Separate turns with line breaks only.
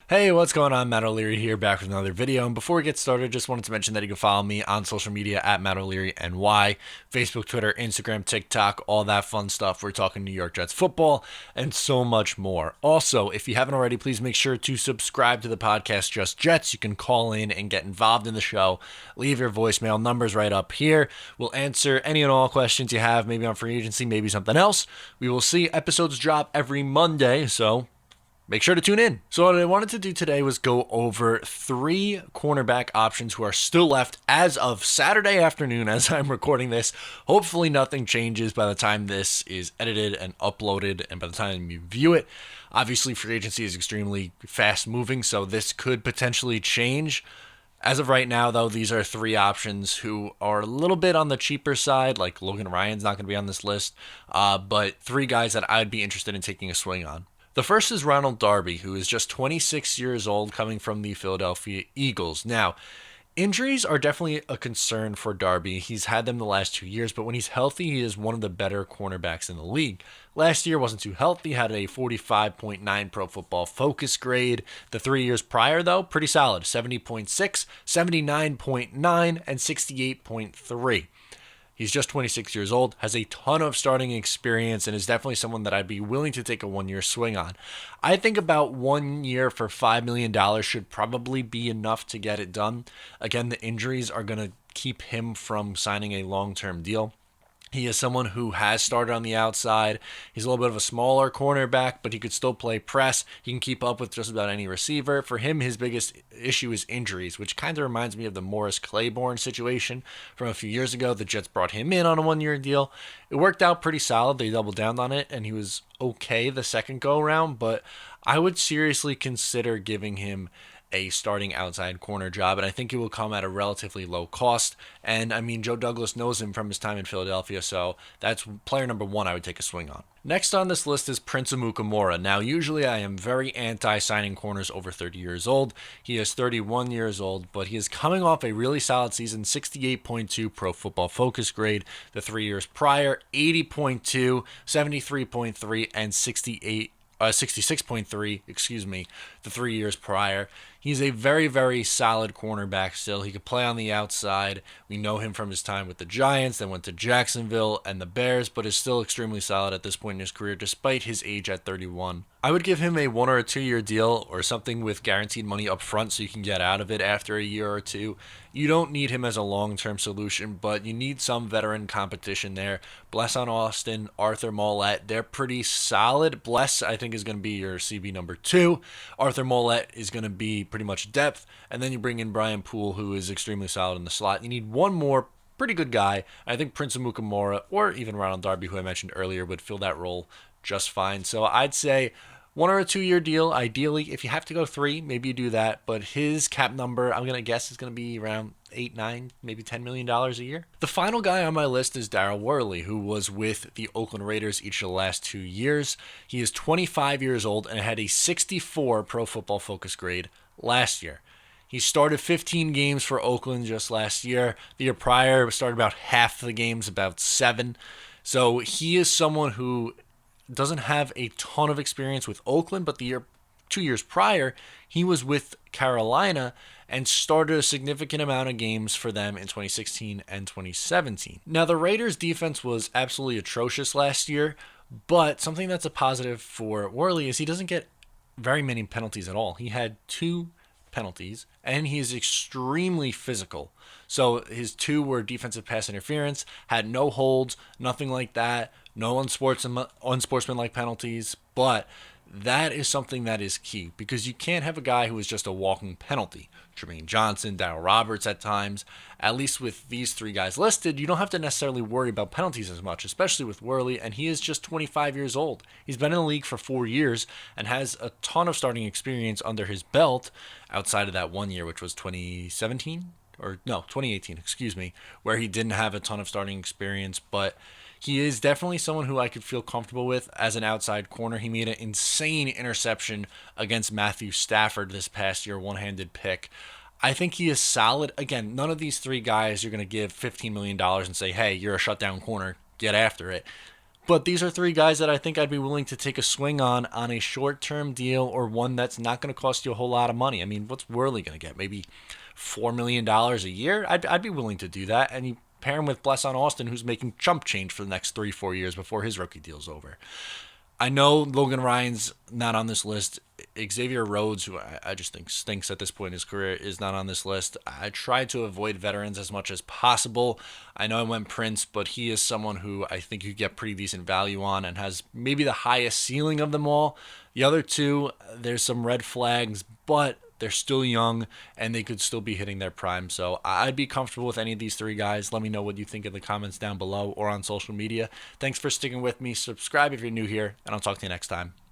Hey, what's going on? Matt O'Leary here, back with another video. And before we get started, just wanted to mention that you can follow me on social media at Matt O'Leary NY, Facebook, Twitter, Instagram, TikTok, all that fun stuff. We're talking New York Jets football and so much more. Also, if you haven't already, please make sure to subscribe to the podcast Just Jets. You can call in and get involved in the show. Leave your voicemail numbers right up here. We'll answer any and all questions you have, maybe on free agency, maybe something else. We will see. Episodes drop every Monday, so make sure to tune in. So what I wanted to do today was go over 3 cornerback options who are still left as of Saturday afternoon as I'm recording this. Hopefully nothing changes by the time this is edited and uploaded and by the time you view it. Obviously free agency is extremely fast moving, so this could potentially change. As of right now, though, these are 3 options who are a little bit on the cheaper side, like Logan Ryan's not going to be on this list, but 3 guys that I'd be interested in taking a swing on. The first is Ronald Darby, who is just 26 years old, coming from the Philadelphia Eagles. Now, injuries are definitely a concern for Darby. He's had them the last 2 years, but when he's healthy, he is one of the better cornerbacks in the league. Last year wasn't too healthy, had a 45.9 Pro Football Focus grade. The 3 years prior, though, pretty solid, 70.6, 79.9, and 68.3. He's just 26 years old, has a ton of starting experience, and is definitely someone that I'd be willing to take a 1-year swing on. I think about 1 year for $5 million should probably be enough to get it done. Again, the injuries are going to keep him from signing a long-term deal. He is someone who has started on the outside. He's a little bit of a smaller cornerback, but he could still play press. He can keep up with just about any receiver. For him, his biggest issue is injuries, which kind of reminds me of the Morris Claiborne situation from a few years ago. The Jets brought him in on a 1-year deal. It worked out pretty solid. They doubled down on it, and he was okay the second go-around, but I would seriously consider giving him a starting outside corner job, and I think it will come at a relatively low cost. And I mean, Joe Douglas knows him from his time in Philadelphia, so that's player number 1 I would take a swing on. Next on this list is Prince Amukamara. Now, usually I am very anti-signing corners over 30 years old. He is 31 years old, but he is coming off a really solid season, 68.2 Pro Football Focus grade. The 3 years prior, 80.2, 73.3, and 66.3, the 3 years prior. He's a very, very solid cornerback still. He could play on the outside. We know him from his time with the Giants, then went to Jacksonville and the Bears, but is still extremely solid at this point in his career, despite his age at 31. I would give him a 1 or a 2-year deal or something with guaranteed money up front so you can get out of it after a year or two. You don't need him as a long-term solution, but you need some veteran competition there. Bless on Austin, Arthur Mollett, they're pretty solid. Bless, I think, is going to be your CB number 2. Arthur Mollett is going to be pretty much depth, and then you bring in Brian Poole, who is extremely solid in the slot. You need one more pretty good guy. I think Prince Amukamara or even Ronald Darby, who I mentioned earlier, would fill that role just fine. So I'd say 1 or a 2-year deal. Ideally, if you have to go 3, maybe you do that. But his cap number, I'm going to guess, is going to be around 8, 9, maybe $10 million a year. The final guy on my list is Darryl Worley, who was with the Oakland Raiders each of the last 2 years. He is 25 years old and had a 64 Pro Football Focus grade last year. He started 15 games for Oakland just last year. The year prior, started about half the games, about 7. So he is someone who doesn't have a ton of experience with Oakland, but 2 years prior, he was with Carolina and started a significant amount of games for them in 2016 and 2017. Now, the Raiders' defense was absolutely atrocious last year, but something that's a positive for Worley is he doesn't get very many penalties at all. He had 2 penalties, and he is extremely physical. So his 2 were defensive pass interference, had no holds, nothing like that, no unsportsmanlike penalties, but that is something that is key because you can't have a guy who is just a walking penalty. Tremaine Johnson, Darryl Roberts at times. At least with these 3 guys listed, you don't have to necessarily worry about penalties as much, especially with Worley, and he is just 25 years old. He's been in the league for 4 years and has a ton of starting experience under his belt outside of that 1 year, which was 2018, where he didn't have a ton of starting experience, but he is definitely someone who I could feel comfortable with as an outside corner. He made an insane interception against Matthew Stafford this past year, one-handed pick. I think he is solid. Again, none of these 3 guys you're going to give $15 million and say, hey, you're a shutdown corner, get after it. But these are three guys that I think I'd be willing to take a swing on a short-term deal or one that's not going to cost you a whole lot of money. I mean, what's Worley going to get? Maybe $4 million a year? I'd be willing to do that. And you pair him with Bless on Austin, who's making chump change for the next 3-4 years before his rookie deal's over. I know Logan Ryan's not on this list. Xavier Rhodes, who I just think stinks at this point in his career, is not on this list. I try to avoid veterans as much as possible. I know I went Prince, but he is someone who I think you get pretty decent value on and has maybe the highest ceiling of them all. The other two, there's some red flags, but they're still young and they could still be hitting their prime. So I'd be comfortable with any of these three guys. Let me know what you think in the comments down below or on social media. Thanks for sticking with me. Subscribe if you're new here, and I'll talk to you next time.